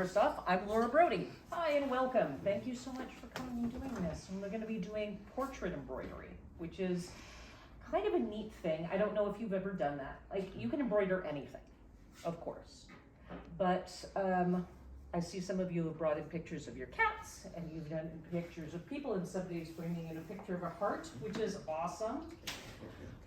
First off, I'm Laura Brody. Hi and welcome. Thank you so much for coming and doing this. And we're going to be doing portrait embroidery, which is kind of a neat thing. I don't know if you've ever done that. Like, you can embroider anything, of course. But I see some of you have brought in pictures of your cats, and you've done pictures of people, and somebody's bringing in a picture of a heart, which is awesome.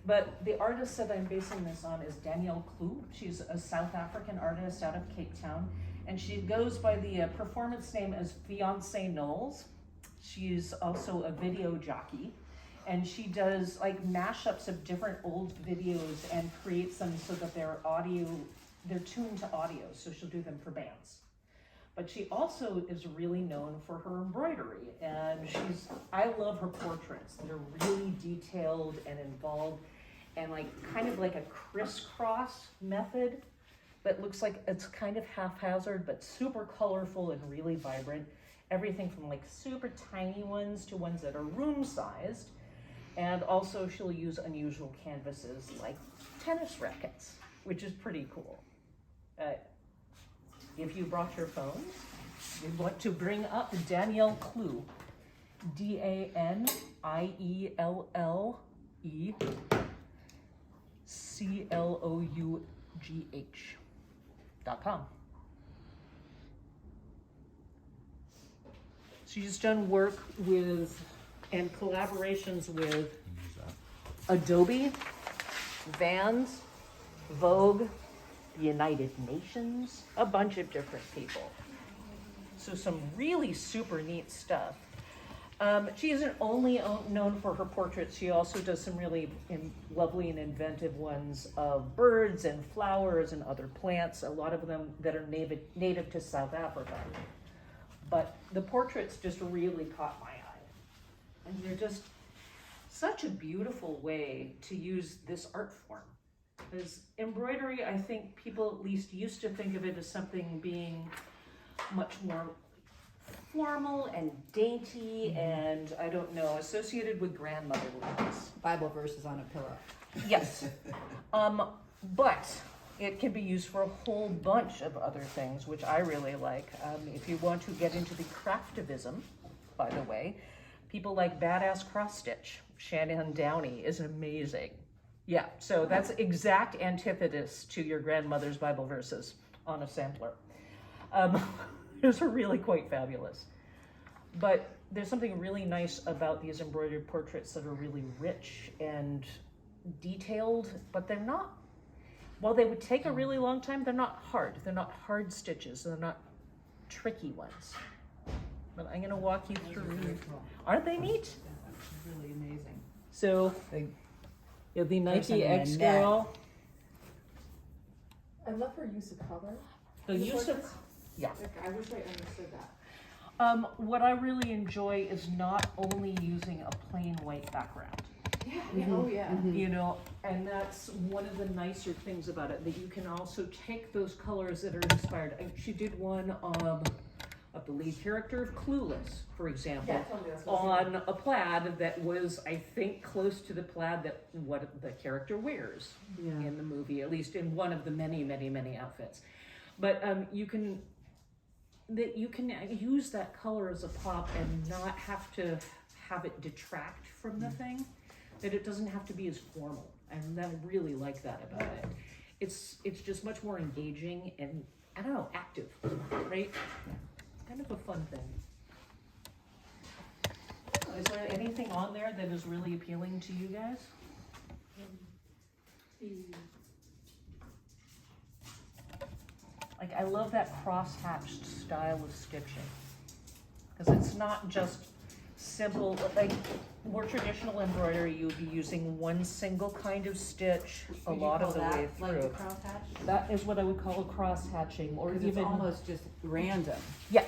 But the artist that I'm basing this on is Danielle Klug. She's a South African artist out of Cape Town, and she goes by the performance name as Fiance Knowles. She's also a video jockey, and she does like mashups of different old videos and creates them so that they're tuned to audio, so she'll do them for bands. But she also is really known for her embroidery, and I love her portraits that are really detailed and involved, and like kind of like a crisscross method that looks like it's kind of haphazard but super colorful and really vibrant. Everything from like super tiny ones to ones that are room sized, and also she'll use unusual canvases like tennis rackets, which is pretty cool. If you brought your phone, you want to bring up Danielle Klug, DanielleClugh.com. She's done work with and collaborations with Adobe, Vans, Vogue, the United Nations, a bunch of different people. So some really super neat stuff. She isn't only known for her portraits, she also does some really lovely and inventive ones of birds and flowers and other plants, a lot of them that are native to South Africa. But the portraits just really caught my eye. And they're just such a beautiful way to use this art form. Because embroidery, I think people at least used to think of it as something being much more formal and dainty and, I don't know, associated with grandmotherliness. Bible verses on a pillow. Yes. But it can be used for a whole bunch of other things, which I really like. If you want to get into the craftivism, by the way, people like Badass Cross Stitch. Shannon Downey is amazing. Yeah, so that's exact antithesis to your grandmother's Bible verses on a sampler. Those are really quite fabulous. But there's something really nice about these embroidered portraits that are really rich and detailed, but they're not, while they would take a really long time, they're not hard. They're not hard stitches. They're not tricky ones. But I'm gonna walk you through. Aren't they neat? That's really amazing. So, the Nike X girl. I love her use of color. The use of, yeah. I wish I understood that. What I really enjoy is not only using a plain white background. Yeah, oh yeah. You know, and that's one of the nicer things about it, that you can also take those colors that are inspired. She did one of the lead character of Clueless, for example, on a plaid that was, I think, close to the plaid that what the character wears in the movie, at least in one of the many, many, many outfits. But you can use that color as a pop and not have to have it detract from the thing. That it doesn't have to be as formal, and I really like that about it. It's just much more engaging and, I don't know, active, right? Kind of a fun thing. Is there anything on there that is really appealing to you guys? Like, I love that cross-hatched style of stitching, because it's not just simple, like more traditional embroidery, you would be using one single kind of stitch a lot of the way through. Like the cross-hatch? That is what I would call a cross-hatching, or even it's almost just random. Yeah.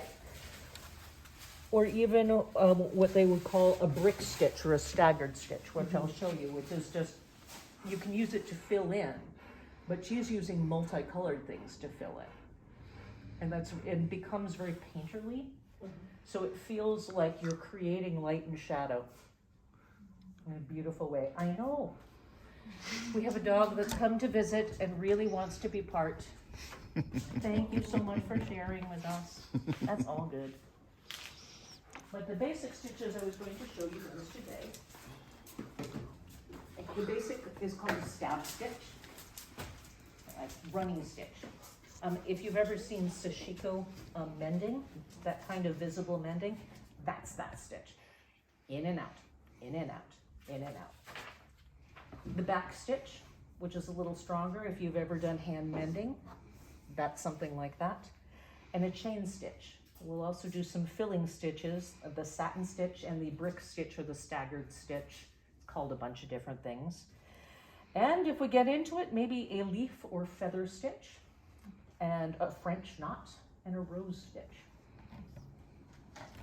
Or even what they would call a brick stitch or a staggered stitch, which I'll show you, which is just, you can use it to fill in, but she's using multicolored things to fill in. And it becomes very painterly, so it feels like you're creating light and shadow in a beautiful way. I know. We have a dog that's come to visit and really wants to be part. Thank you so much for sharing with us. That's all good. But the basic stitches I was going to show you guys today. The basic is called a stab stitch, like running stitch. If you've ever seen sashiko mending, that kind of visible mending, that's that stitch. In and out, in and out, in and out. The back stitch, which is a little stronger if you've ever done hand mending, that's something like that. And a chain stitch. We'll also do some filling stitches, the satin stitch and the brick stitch or the staggered stitch. It's called a bunch of different things. And if we get into it, maybe a leaf or feather stitch and a French knot and a rose stitch.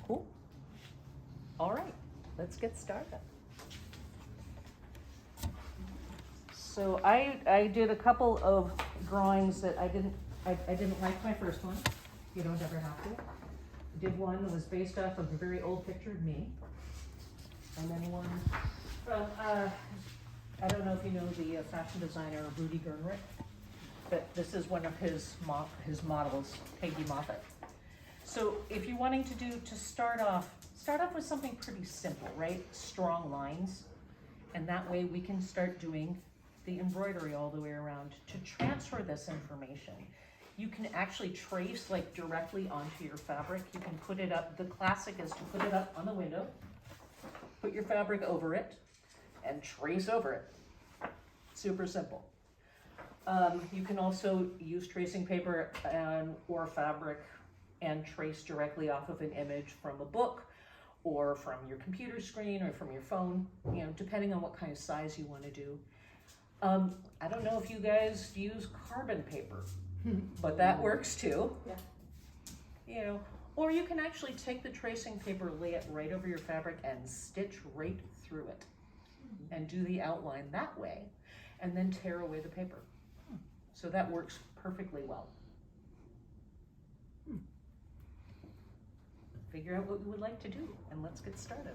Cool. All right, let's get started. So I did a couple of drawings that I didn't like my first one. You don't ever have to. Did one that was based off of a very old picture of me. And then one from, I don't know if you know the fashion designer Brody, but this is one of his models, Peggy Moffat. So if you're wanting to start off with something pretty simple, right? Strong lines. And that way we can start doing the embroidery all the way around. To transfer this information, you can actually trace like directly onto your fabric. You can put it up, the classic is to put it up on the window, put your fabric over it, and trace over it. Super simple. You can also use tracing paper or fabric and trace directly off of an image from a book or from your computer screen or from your phone, you know, depending on what kind of size you want to do. I don't know if you guys use carbon paper, but that works too. Yeah. You know, or you can actually take the tracing paper, lay it right over your fabric and stitch right through it and do the outline that way and then tear away the paper. So that works perfectly well. Figure out what you would like to do and let's get started.